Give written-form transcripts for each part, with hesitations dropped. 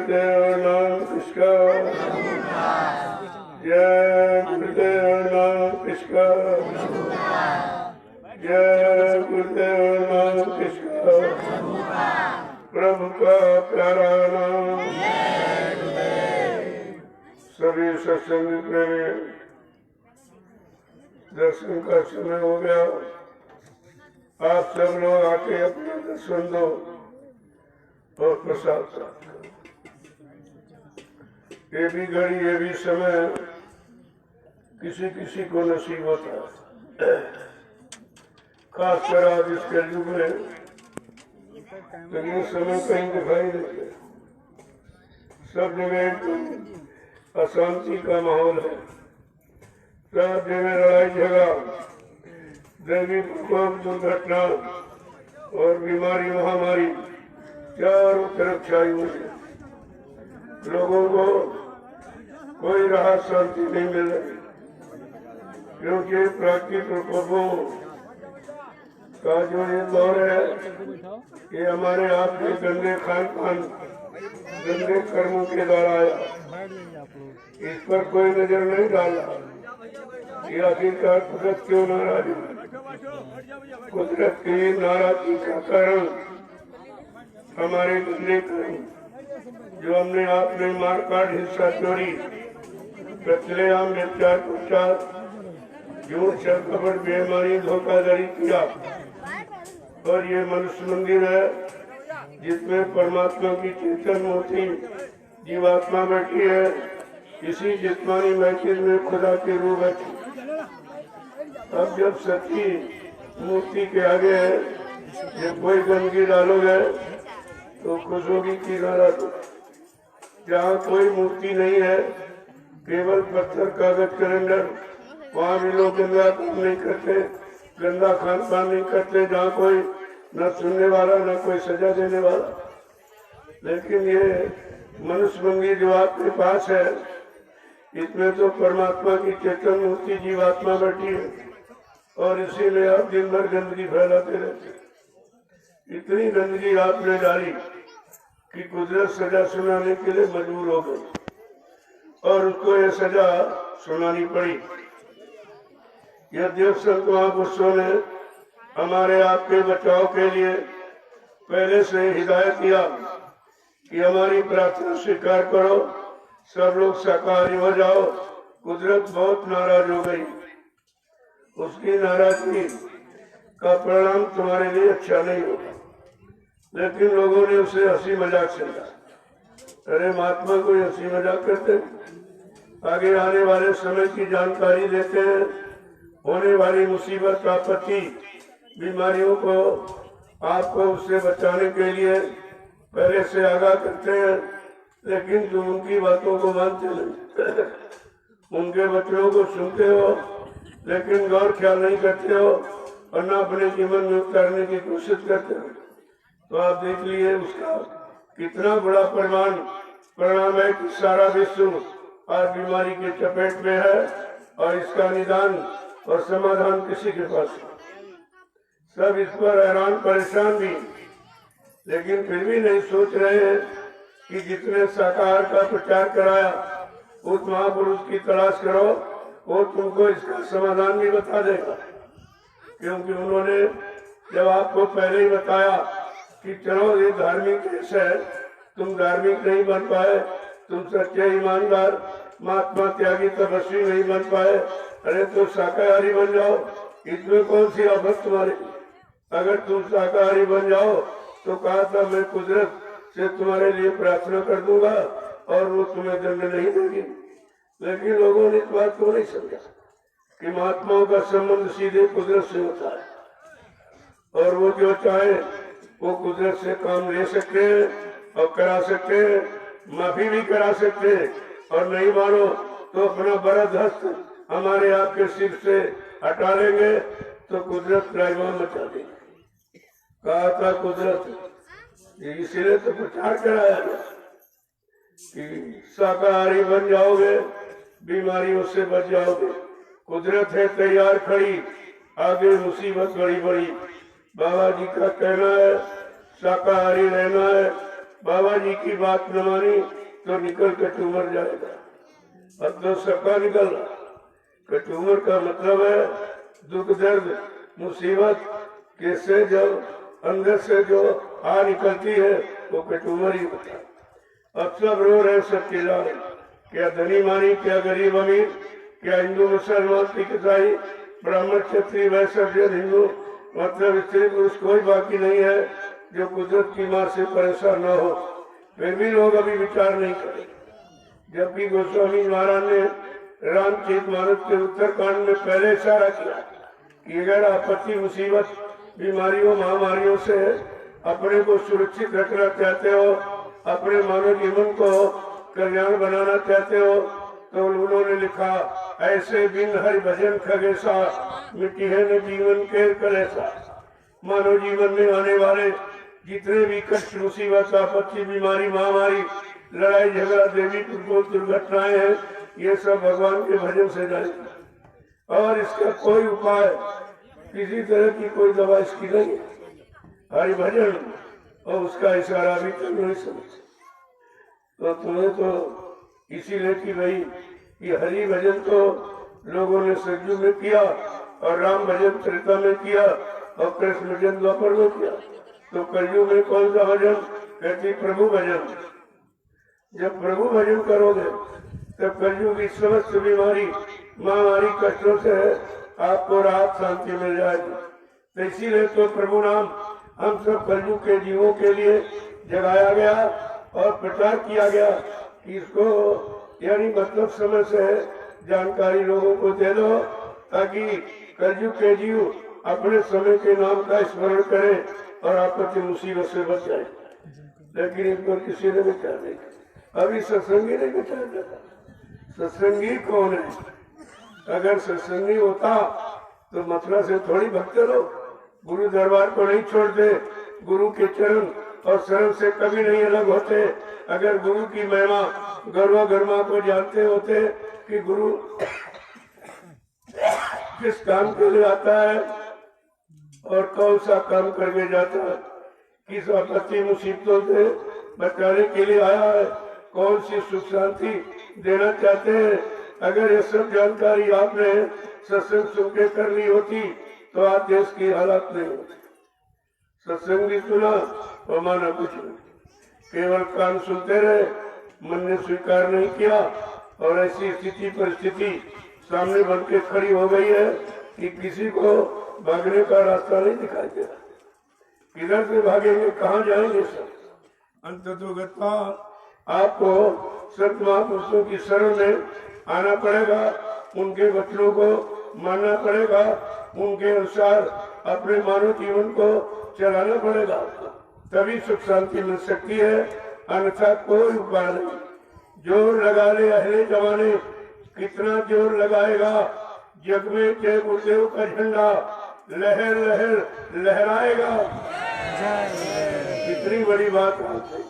गुरुदेव नाम किसका, जय गुरुदेव नाम किसका, जय गुरुदेव नाम किसका, प्रभु का प्यारा नाम। सभी सत्संग प्रेमी, दर्शन का समय हो गया। आप सब लोग आके अपना दर्शन दो और प्रसाद प्राप्त करो। ये भी घड़ी, ये भी समय किसी किसी को नसीब होता है। खासकर आज इस कलयुग में तो ये समय कहीं दिखाई नहीं दे। सब जगह अशांति का माहौल है, सब जगह लड़ाई झगड़ा, दैवी प्रकोप, दुर्घटना और बीमारी महामारी चारों तरफ छाई हुई है। लोगों को कोई राहत शांति नहीं मिल रही, क्योंकि प्राकृतिक प्रकोपों का जो ये दौर है, ये हमारे आप के गंदे खान पान, गंदे कर्मों के द्वारा आया। इस पर कोई नजर नहीं डाला कि आखिरकार कुदरत क्यों नाराज है। कुदरत की नाराजगी का कारण हमारे गंदे कर्म, जो हमने आपने मारकाट, हिंसा, चोरी, कत्लेआम, व्यभिचार, प्रचार, झूठ, छल, कपट, बेईमानी, धोखाधड़ी किया। और ये मनुष्य मंदिर है जिसमें परमात्मा की चेतन मूर्ति जीवात्मा बैठी है। इसी जिस्मानी महफिल में खुदा के रूप बैठी। अब जब सच्ची मूर्ति के आगे जब कोई गंदगी डालोगे तो खुश होगी कि नाराज हो। जहाँ कोई मूर्ति नहीं है, केवल पत्थर, कागज, कैलेंडर, वहाँ भी लोग गंदा काम नहीं करते, गंदा खान पान नहीं करते। जहाँ कोई न सुनने वाला, न कोई सजा देने वाला। लेकिन ये मनुष्य मंदिर जो आपके पास है, इसमें तो परमात्मा की चेतन मूर्ति जीवात्मा बैठी है, और इसीलिए आप दिन भर गंदगी फैलाते रहते। इतनी गंदगी आपने डाली कि कुदरत सजा सुनाने के लिए मजबूर हो गई, और उसको ये सजा सुनानी पड़ी। यद्यप संत महापुरुषों ने हमारे आपके बचाव के लिए पहले से हिदायत किया कि हमारी प्रार्थना स्वीकार करो, सब लोग शाकाहारी हो जाओ। कुदरत बहुत नाराज हो गई। उसकी नाराजगी का परिणाम तुम्हारे लिए अच्छा नहीं होगा। लेकिन लोगों ने उसे हंसी मजाक समझा। अरे महात्मा कोई हंसी मजाक करते, आगे आने वाले समय की जानकारी देते हैं, होने वाली मुसीबत, आपत्ति, बीमारियों को आपको उससे बचाने के लिए पहले से आगाह करते हैं। लेकिन तुम उनकी बातों को मानते नहीं, उनके वचनों को सुनते हो, लेकिन गौर ख्याल नहीं करते हो और न अपने जीवन में उतारने की कोशिश करते हो। तो आप देख लिए उसका कितना बड़ा परिणाम है कि सारा विश्व आज बीमारी के चपेट में है, और इसका निदान और समाधान किसी के पास है। सब इस पर हैरान परेशान भी, लेकिन फिर भी नहीं सोच रहे हैं कि जितने शाकाहार का प्रचार कराया, उस महापुरुष की तलाश करो, वो तुमको इसका समाधान भी बता देगा। क्योंकि उन्होंने जब आपको पहले ही बताया कि चलो ये धार्मिक देश है, तुम धार्मिक नहीं बन पाए, तुम सच्चे ईमानदार, महात्मा, त्यागी, तपस्वी नहीं बन पाए, अरे तो शाकाहारी बन जाओ, इसमें कौन सी आफत तुम्हारी। अगर तुम शाकाहारी बन जाओ तो कहा था मैं कुदरत से तुम्हारे लिए प्रार्थना कर दूंगा और वो तुम्हें दंड नहीं देगी। लेकिन लोगों ने इस बात को नहीं समझा कि महात्माओं का संबंध सीधे कुदरत से होता है, और वो जो चाहे वो कुदरत से काम ले सकते हैं और करा सकते हैं, माफी भी करा सकते हैं, और नहीं मानो तो अपना बरद हस्त हमारे आपके सिर से हटा लेंगे तो कुदरत राजमा मचा देगी। कहा था कुदरत, इसीलिए तो प्रचार कराया कि शाकाहारी बन जाओगे, बीमारियों से बच जाओगे। कुदरत है तैयार खड़ी, आगे मुसीबत बड़ी बड़ी। बाबा जी का कहना है शाकाहारी रहना है, बाबा जी की बात न मानी तो निकल के ट्यूमर जाएगा। अब तो सबका निकल रहा। कटूमर का मतलब है दुख दर्द मुसीबत कैसे जब अंदर से जो आ निकलती है वो कटूमर ही होता है। अब सब रो रहे, सब चिल्ला रहे, क्या धनी मानी, क्या गरीब अमीर, क्या हिंदू मुसलमान सिख ईसाई ब्राह्मण क्षत्रिय वैश्य जैन हिंदू मतलब स्त्री पुरुष कोई बाकी नहीं है जो कुदरत की मार से परेशान न हो। फिर भी लोग अभी विचार नहीं करें। जबकि गोस्वामी महाराज ने रामचरितमानस के उत्तरकांड में पहले इशारा किया कि अगर आपत्ति मुसीबत बीमारियों महामारियों से अपने को सुरक्षित रखना चाहते हो, अपने मानव जीवन को कल्याण बनाना चाहते हो, तो उन्होंने लिखा ऐसे बिन हरि भजन खगेसा मिट्टी है न जीवन के कलेसा। मानव जीवन में आने वाले जितने भी कष्ट मुसीबत आपत्ति बीमारी महामारी लड़ाई झगड़ा देवी दुर्घटनाएं हैं, ये सब भगवान के भजन से जाएगी। और इसका कोई उपाय किसी तरह की कोई दवा इसकी नहीं है। हरि भजन और उसका इशारा भी तुम नहीं समझ। तो तुम्हें तो इसीलिए कि भाई ये हरि भजन तो लोगों ने सतयुग में किया और राम भजन त्रेता में किया और कृष्ण भजन द्वापर में किया। तो कलयुग में कौन सा भजन? कहती प्रभु भजन। जब प्रभु भजन करोगे तब कलयुग की समस्त बीमारी महामारी कष्टों से आपको राहत शांति मिल जाएगी। तो इसीलिए तो प्रभु नाम हम सब कलयुग के जीवों के लिए जगाया गया और प्रचार किया गया कि इसको यानी मतलब समय से जानकारी लोगों को दे दो ताकि कलयुग के जीव अपने समय के नाम का स्मरण करें और आपत्ति मुसीबत से बच जाए। लेकिन इस पर किसी ने विचार नहीं किया। अभी सत्संगी ने विचार किया। सत्संगी कौन है? अगर सत्संगी होता तो मथुरा से थोड़ी भगते लोग गुरु दरबार को नहीं छोड़ते, गुरु के चरण और शरण से कभी नहीं अलग होते। अगर गुरु की महिमा गर्वा गर्मा को जानते होते कि गुरु किस काम के लिए आता है और कौन सा काम करके जाता है, किस आपत्ति मुसीबतों से बचाने के लिए आया है, कौन सी सुख शांति देना चाहते हैं, अगर ये सब जानकारी आपने सत्संग सुन के कर ली होती तो आज देश की हालत नहीं होती। सत्संग भी सुना और माना कुछ नहीं, केवल कान सुनते रहे, मन ने स्वीकार नहीं किया और ऐसी स्थिति परिस्थिति सामने बन के खड़ी हो गई है कि किसी को भागने का रास्ता नहीं दिखाई दे रहा। किधर से भागेंगे, कहाँ जाएंगे? सब अंततोगत्वा आपको संत महापुरुषों की शरण में आना पड़ेगा, उनके वचनों को मानना पड़ेगा, उनके अनुसार अपने मानव जीवन को चलाना पड़ेगा, तभी सुख शांति मिल सकती है। अन्यथा कोई उपाय नहीं। जोर लगा ले अहले जमाने, कितना जोर लगाएगा, जग में जय गुरुदेव का झंडा लहर लहर लहराएगा। कितनी बड़ी बात है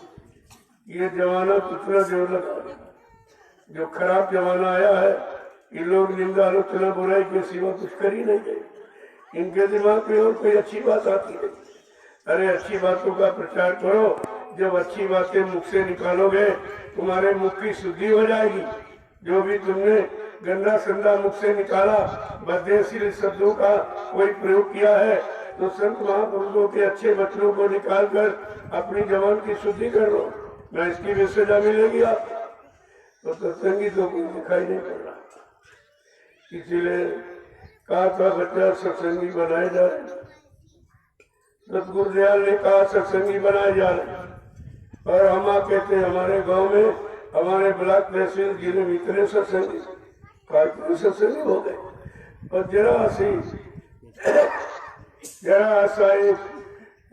ये जमाना, कितना जोर लगा। जो खराब जमाना आया है, ये लोग निंदा आलोचना बुराई के सिवा कुछ कर ही नहीं गए। इनके दिमाग में और कोई अच्छी बात आती है। अरे अच्छी बातों का प्रचार करो, जब अच्छी बातें मुख से निकालोगे तुम्हारे मुख की शुद्धि हो जाएगी। जो भी तुमने गंदा संदा मुख से निकाला, बददेशील शब्दों का कोई प्रयोग किया है, तो संत महापुरुषों के अच्छे वचनों को निकाल कर अपनी जबान की शुद्धि कर लो, मैं इसकी भी सजा मिलेगी आप। तो सत्संगी तो कोई दिखाई नहीं पड़ रहा। इसीलिए कहा था बच्चा सत्संगी बनाए जा रहे, सतगुरुदयाल ने कहा सत्संगी बनाए जा रहे। और हम कहते हमारे गांव में, हमारे ब्लॉक तहसील जिले में इतने सत्संगी सत्संगी हो गए, और जरा सा एक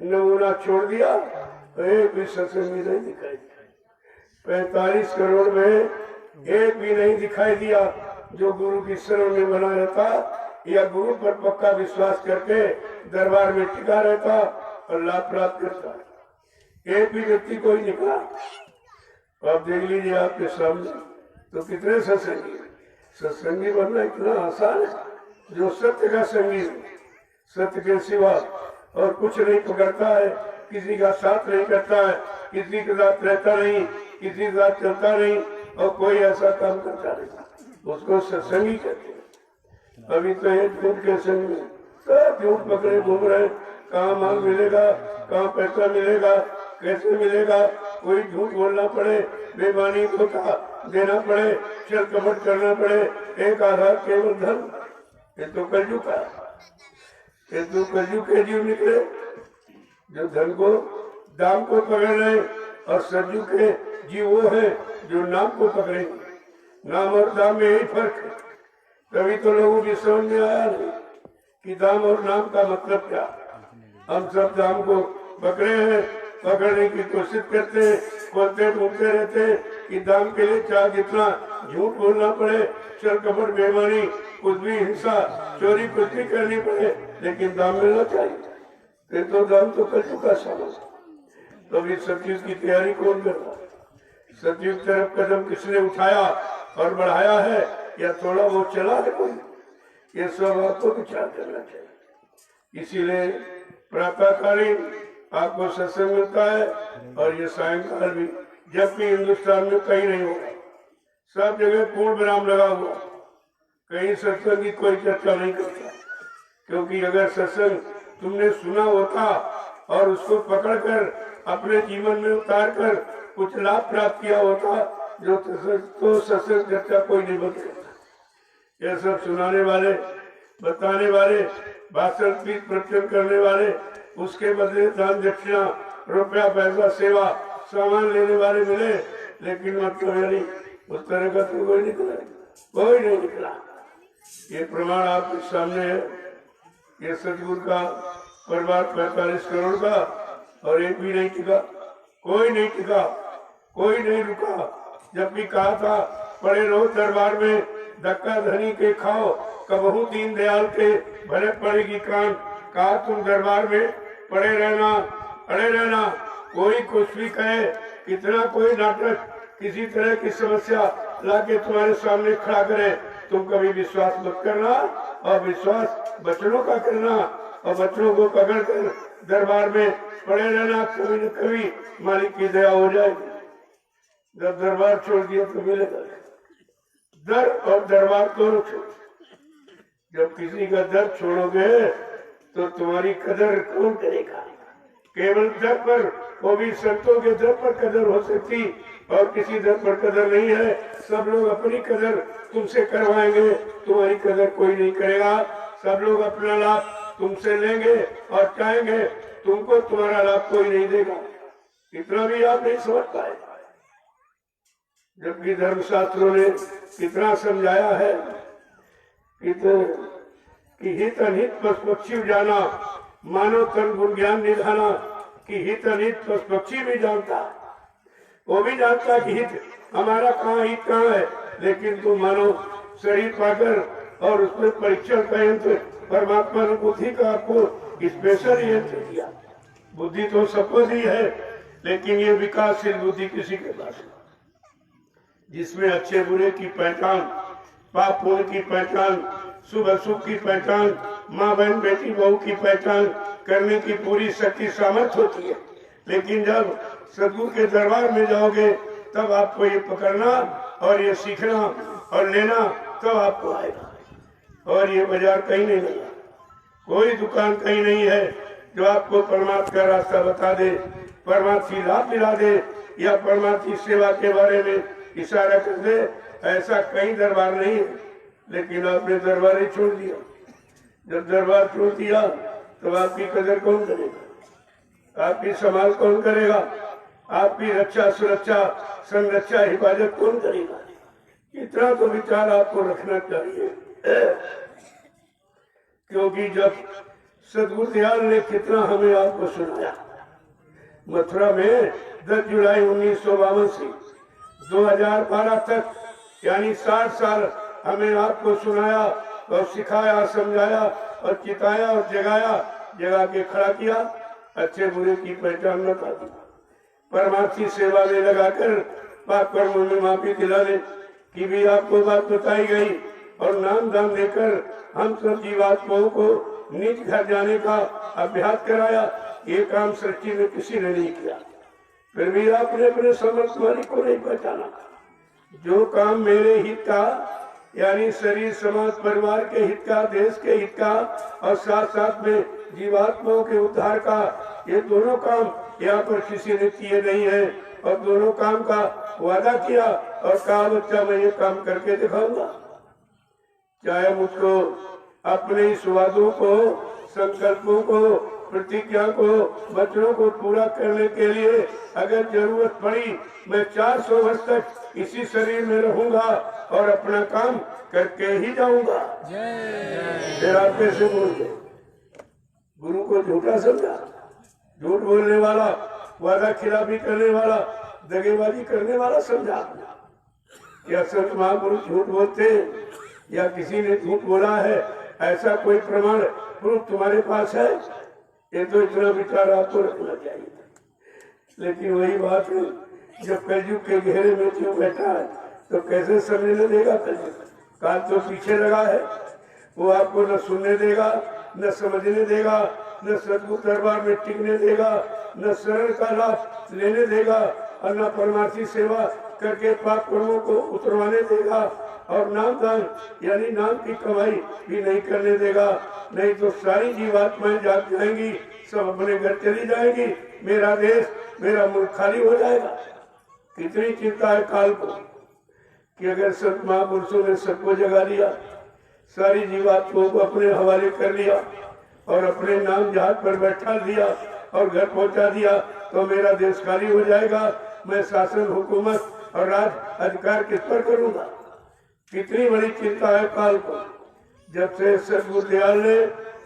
नमूना छोड़ दिया तो एक भी सत्संगी नहीं दिखाई दिया। 45 करोड़ में एक भी नहीं दिखाई दिया जो गुरु की शरण में बना रहता या गुरु पर पक्का विश्वास करके दरबार में टिका रहता और लाभ प्राप्त करता। एक भी व्यक्ति कोई निकला। आप देख लीजिए आपके सामने तो कितने सत्संगी। सत्संगी बनना इतना आसान है जो सत्य का संगी है, सत्य के सिवा और कुछ नहीं पकड़ता है, किसी का साथ नहीं करता है, किसी के साथ रहता नहीं, किसी के साथ चलता नहीं और कोई ऐसा काम करता नहीं, उसको सत्संगी कहते हैं। अभी तो एक झूठ के संग में सब झूठ पकड़े घूम रहे, कहाँ माल मिलेगा, कहाँ पैसा मिलेगा, कैसे मिलेगा, कोई झूठ बोलना पड़े, बेईमानी धोखा देना पड़े, छल कपट करना पड़े, एक आधार केवल धन। ये तो कलयुग का, ये तो कलयुग के जीव निकले जो धन को दाम को पकड़ रहे, और सतयुग के जीव वो है जो नाम को पकड़ेंगे। नाम और दाम में यही फर्क है। तभी तो लोगों की समझ में आया नहीं कि दाम और नाम का मतलब क्या। हम सब दाम को पकड़े हैं, पकड़ने की कोशिश करते हैं, बोलते ढूंढते रहते हैं कि दाम के लिए चाहे जितना झूठ बोलना पड़े, छल कपट बेईमानी कुछ भी, हिंसा चोरी कुछ भी करनी पड़े, लेकिन दाम मिलना चाहिए। फिर तो दाम तो कर चुका समझ। तो अभी सतयुग की तैयारी कौन कर रहा है? सतयुग तरफ कदम किसने उठाया और बढ़ाया है, या थोड़ा वो चला है कोई? ये सब आपको विचार करना चाहिए। इसीलिए प्रातःकालीन आपको सत्संग मिलता है, और ये सायंकाल भी, जबकि हिंदुस्तान में कहीं नहीं होगा, सब जगह पूर्ण विराम लगा हुआ, कहीं सत्संग की कोई चर्चा नहीं करता। क्योंकि अगर सत्संग तुमने सुना होता और उसको पकड़कर अपने जीवन में उतार कर कुछ लाभ प्राप्त किया होता, जो तो सत्संग चर्चा कोई नहीं बदलता। यह सब सुनाने वाले, बताने वाले, भाषण पीठ प्रवचन करने वाले, उसके बदले दान दक्षिणा, रुपया पैसा, सेवा सामान लेने वाले मिले, लेकिन मतलब नहीं, उस तरह का तो कोई निकला, कोई नहीं निकला। ये प्रमाण आपके सामने है। ये सतगुरु का परिवार 45 करोड़ का, और एक भी नहीं टिका, कोई नहीं टिका, कोई नहीं रुका। जब भी कहा था पड़े रहो दरबार में, धक्का धनी के खाओ, कबहू दीन दयाल के भले पड़ेगी कान। कहा तुम दरबार में पड़े रहना, अड़े रहना, कोई कुछ भी कहे, कितना कोई नाटक, किसी तरह की समस्या लाके तुम्हारे सामने खड़ा करे, तुम कभी विश्वास मत करना, और विश्वास बच्चों का करना, और बच्चों को पकड़कर दरबार में पड़े रहना। कभी न कभी मालिक की दया हो जाएगी। जब दरबार छोड़ दिया तो मिलेगा दर और दरबार दोनों छोड़। जब किसी का दर छोड़ोगे तो तुम्हारी कदर कौन करेगा? केवल दर पर, वो भी संतों के दर पर कदर हो सकती, और किसी दर पर कदर नहीं है। सब लोग अपनी कदर तुमसे करवाएंगे, तुम्हारी कदर कोई नहीं करेगा। सब लोग अपना लाभ तुमसे लेंगे और चाहेंगे, तुमको तुम्हारा लाभ कोई नहीं देगा। इतना भी आप नहीं समझ पाए। जबकि धर्मशास्त्रों ने कितना समझाया है कि हित अनित पशु पक्षी जाना, मानव तन गुण ज्ञान निधाना। कि हित अनित पशु पक्षी भी जानता, वो भी जानता कि हित हमारा कहाँ, हित कहाँ है, लेकिन तुम मानो शरीर पाकर और उसमें परीक्षण का यंत्र परमात्मा ने बुद्धि का आपको स्पेशल यंत्र दिया। बुद्धि तो सबको दी है, लेकिन ये विकासशील बुद्धि किसी के पास नहीं, जिसमें अच्छे बुरे की पहचान, पाप पुण्य की पहचान, शुभ अशुभ की पहचान, माँ बहन बेटी बहू की पहचान करने की पूरी शक्ति सामर्थ्य होती है। लेकिन जब सदगुरु के दरबार में जाओगे, तब आपको ये पकड़ना और ये सीखना और लेना, तब आपको आएगा। और ये बाजार कहीं नहीं लगा, कोई दुकान कहीं नहीं है जो आपको परमात्मा का रास्ता बता दे, परमात्मा लाभ दिला दे, या परमात्मा सेवा के बारे में इशारा कर दे। ऐसा कहीं दरबार नहीं है। लेकिन आपने दरबार ही छोड़ दिया। जब दरबार छोड़ दिया तो आपकी कदर कौन करेगा? आपकी संभाल कौन करेगा? आपकी रक्षा सुरक्षा संरक्षा हिफाजत कौन करेगा? इतना तो विचार आपको रखना चाहिए। क्योंकि जब सदगुरु दयाल ने कितना हमें आपको सुनाया, मथुरा में 10 जुलाई 1952 से 2012 तक, यानी 60 साल हमें आपको सुनाया और सिखाया, समझाया और चिताया और जगाया, जगा के खड़ा किया। अच्छे बुरे की पहचान बता दी, परमार्थी सेवा में लगाकर पाप कर्मों में माफी दिलाने की भी आपको बात बताई गई, और नाम दान देकर हम सब जीवात्माओं को निज घर जाने का अभ्यास कराया। ये काम सृष्टि में किसी ने नहीं किया। फिर भी आपने अपने समझदारी को नहीं पहचाना। जो काम मेरे हित का यानी शरीर समाज परिवार के हित का, देश के हित का और साथ साथ में जीवात्माओं के उद्धार का, ये दोनों काम यहाँ पर किसी ने किए नहीं है। और दोनों काम का वादा किया और कहा बच्चा मैं ये काम करके दिखाऊंगा। चाहे मुझको अपने इस वादों को, संकल्पों को, प्रतिज्ञा को, वचनों को पूरा करने के लिए अगर जरूरत पड़ी मैं 400 वर्ष तक इसी शरीर में रहूंगा और अपना काम करके ही जाऊंगा। फिर आप कैसे बोल गए? गुरु को झूठा समझा, झूठ बोलने वाला, वादा खिलाफी करने वाला, दगेबाजी करने वाला समझा। क्या संत महापुरुष झूठ बोलते हैं या किसी ने झूठ बोला है? ऐसा कोई प्रमाण प्रूफ तुम्हारे पास है? ये तो इतना विचार आपको रखना चाहिए। लेकिन वही बात है, जब कलयुग के घेरे में क्यों बैठा है तो कैसे समझने देगा? कलयुग काल तो पीछे लगा है, वो आपको न सुनने देगा, न समझने देगा, न सदगुरु दरबार में टिकने देगा, न शरण का लाभ लेने देगा और न परमार्थी सेवा करके पाप कर्मों को उतरवाने देगा और नाम दान यानी नाम की कमाई भी नहीं करने देगा। नहीं तो सारी जीवात्माएं जाग जाएंगी, सब अपने घर चली जाएगी, मेरा देश मेरा मुल्क खाली हो जाएगा। कितनी चिंता है काल को कि अगर संत महापुरुषों ने सबको जगा लिया, सारी जीवात्माओं को अपने हवाले कर लिया और अपने नाम जहाज पर बैठा दिया और घर पहुंचा दिया तो मेरा देश खाली हो जाएगा। मैं शासन, हुकूमत और राज अधिकार किस पर करूंगा? कितनी बड़ी चिंता है काल को। जब से सदगुरुदयाल ने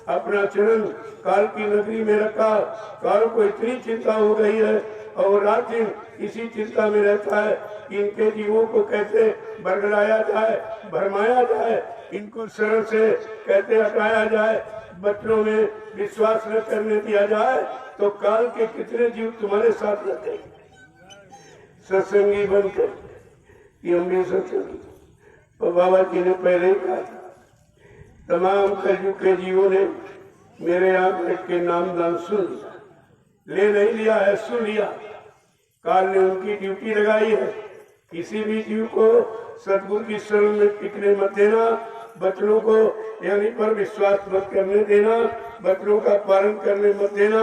अपना चरण काल की नगरी में रखा, काल को इतनी चिंता हो गई है और रात दिन इसी चिंता में रहता है कि इनके जीवों को कैसे बरगलाया जाए, भरमाया जाए, इनको शरण से कैसे हटाया जाए, बच्चों में विश्वास न करने दिया जाए। तो काल के कितने जीव तुम्हारे साथ लग गए सत्संगी बनकर कि हम भी सत्संगी। और बाबा जी ने पहले ही कहा था, तमाम कलयुग के जीवों ने मेरे यहाँ बैठ के नाम दान सुन लिया, ले नहीं लिया है, सुन लिया। काल ने उनकी ड्यूटी लगाई है, किसी भी जीव को सतगुरु की शरण में टिकने मत देना, बच्चों को यानी पर विश्वास मत करने देना, बच्चों का पालन करने मत देना,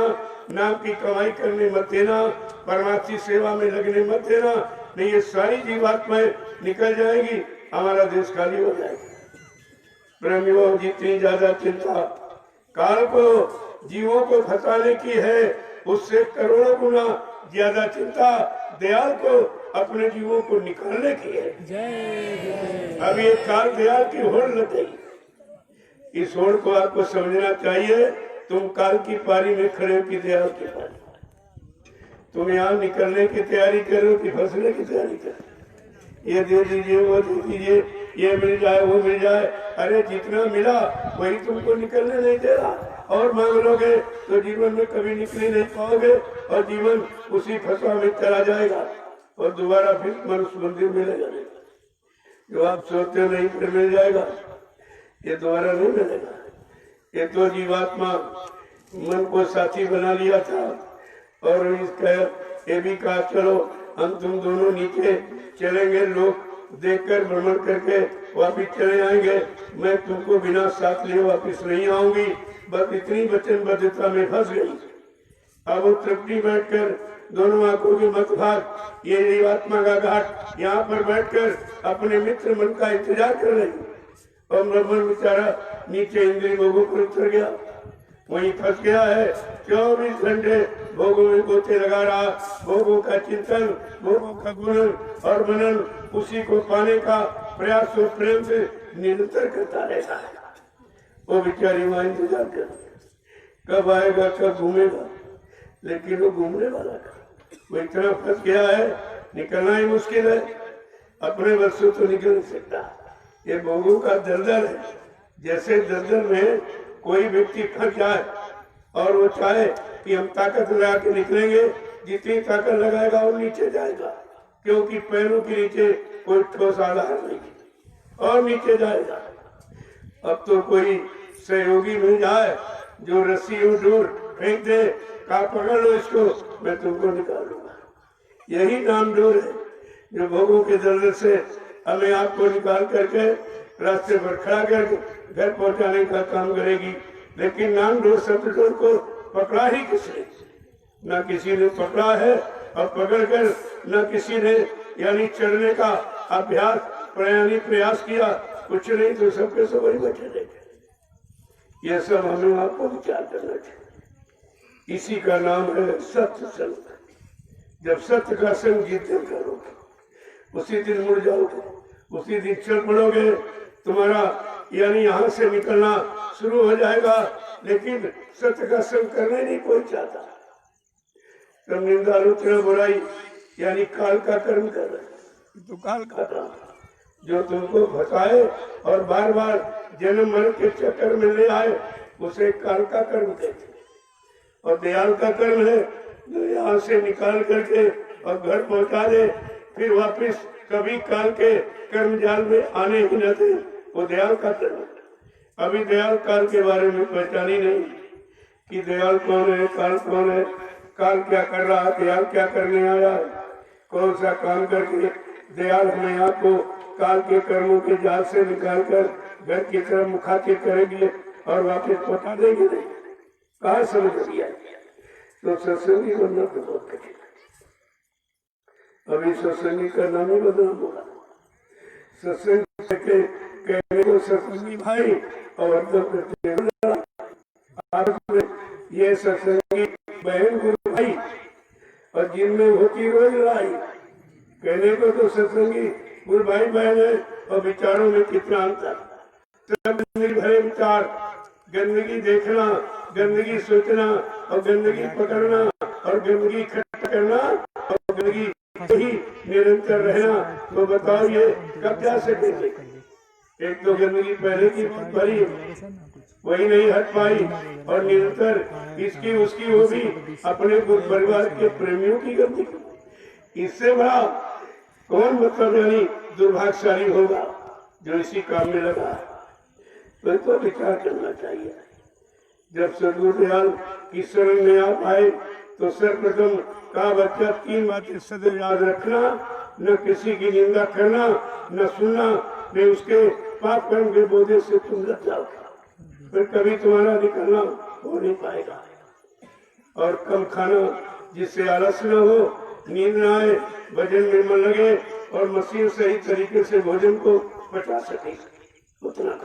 नाम की कमाई करने मत देना, परमार्थी सेवा में लगने मत देना। नहीं ये सारी जीवात्माएं निकल जाएगी, हमारा देश खाली हो जाएगा। प्रेमियों, जितनी ज्यादा चिंता काल को जीवों को फंसाने की है, उससे करोड़ों गुना ज्यादा चिंता दयाल को अपने जीवों को निकालने की है। अब ये काल दयाल की होड़ लग गई। इस होड़ को आपको समझना चाहिए। तुम काल की पारी में खड़े हो कि दयाल की पारी? तुम यहाँ निकलने की तैयारी करो कि फंसने की तैयारी करो? ये दे दीजिए, वो दे दीजिए, ये मिल जाए, वो मिल जाए। अरे जितना मिला वही तुमको निकलने नहीं दे रहा, और मांग लोगे तो जीवन में कभी निकल नहीं पाओगे और जीवन उसी फंसा में चला जाएगा और दोबारा फिर मनुष्य मंदिर मिलेगा नहीं। जो आप सोचते हो नहीं फिर मिल जाएगा, ये दोबारा नहीं मिलेगा। ये तो जीवात्मा मन को साथी बना लिया था और इसका ये भी कहा चलो हम तुम दोनों नीचे चलेंगे, लोग देखकर भ्रमण करके वापिस चले आएंगे, मैं तुमको बिना साथ लिए वापिस नहीं आऊंगी। बस इतनी वचनबद्धता में फंस गई। अब वो तृप्ति बैठकर दोनों आंखों के मत भाग, ये जीवात्मा का घाट यहाँ पर बैठकर अपने मित्र मन का इंतजार कर रही और ब्रह्मण बेचारा नीचे इंद्रिय भोगों पर उतर गया, वहीं फंस गया है। 24 घंटे भोगों में गोते लगा रहा, भोगों का चिंतन, भोगों का गुणन और मनन, उसी को पाने का प्रयास और प्रेम से निरंतर करता रहता है। वो बेचारी वहां इंतजार कर कब आएगा, कब घूमेगा, लेकिन वो घूमने वाला था। वो इतना फंस गया है, निकलना ही मुश्किल है, अपने बस से तो निकल नहीं सकता। ये भोगों का दलदल है। जैसे दलदल में कोई व्यक्ति फंस जाए और वो चाहे कि हम ताकत लगा के निकलेंगे, जितनी ताकत लगाएगा वो नीचे जाएगा, क्योंकि पैरों के नीचे कोई ठोस आधार नहीं और नीचे जाएगा। अब तो कोई सहयोगी मिल जाए जो रस्सी और डोर फेंक दे, कहा पकड़ लो इसको, मैं तुमको निकालूंगा। यही नाम डोर है जो भोगों के दर्द से हमें आपको निकाल करके रास्ते पर खड़ा करके घर पहुंचाने का काम करेगी। लेकिन नाम डोर शब्द डोर को पकड़ा ही किसने? न किसी ने पकड़ा है, और पकड़कर न किसी ने यानी चढ़ने का अभ्यास प्रयास किया, कुछ नहीं, तो सबके सब वही बैठे रहे। यह सब हमें आपको विचार करना चाहिए। इसी का नाम है सत्य संग। जब सत्य का संग जीते करोगे उसी दिन मुड़ जाओगे, उसी दिन चल पड़ोगे, तुम्हारा यानी यहाँ से निकलना शुरू हो जाएगा। लेकिन सत्य का संग करने नहीं कोई चाहता। तुम निंदा आलोचना बुराई यानी काल का कर्म कर रहे, तो काल का जो तुमको फंसाए और बार बार जन्म मरण के चक्कर में ले आए, उसे काल का कर्म कहते। और दयाल का कर्म है जो यहाँ से निकाल करके और घर पहुंचा दे, फिर वापस कभी काल के कर्म जाल में आने ही न दे, वो दयाल का कर्म। अभी दयाल काल के बारे में पहचानी नहीं कि दयाल कौन है, काल कौन है, काल क्या कर रहा है, दयाल क्या करने आया है, कौन सा काम करके दयाल हमें आपको काल के कर्मों के जाल से निकालकर घर की तरफ मुखातिब करेंगे और वापस पहुंचा देंगे। नहीं, कहा समझ लिया। तो सत्संगी बनना तो बहुत कठिन है। अभी सत्संगी का नाम ही बदनाम हो रहा। सत्संग के कहने को सत्संगी भाई और अर्थम करते हैं। ये सत्संगी बहन गुरु भाई, और जिनमें होती रोज लड़ाई। कहने को तो सत्संगी गुरु भाई बहन है, और विचारों में कितना अंतर। गंदगी भरे विचार, गंदगी देखना, गंदगी सोचना, और गंदगी पकड़ना, और गंदगी इकट्ठा करना, और गंदगी ही निरंतर रहना। तो बताओ ये कब जा सकेंगे? एक तो गंदगी पहले की भरी, वही नहीं हट पाई, और निरंतर इसकी उसकी वो भी अपने गुरु परिवार के प्रेमियों की गंदगी। इससे बड़ा कौन मतलब यानी दुर्भाग्यशाली होगा जो इसी काम में लगा। तो विचार करना चाहिए। जब सदगुरुदयाल की शरण में आप आए तो सर्वप्रथम का बच्चा 3 बातें सदैव याद रखना, न किसी की निंदा करना, न सुनना, न उसके पाप कर्म के बोझे से तुम लग जाओगे, फिर कभी तुम्हारा निकलना हो नहीं पाएगा। और कम खाना, जिससे आलस न हो, नींद न आए, भजन में मन लगे और मसीह सही तरीके से भोजन को पचा सके, उतना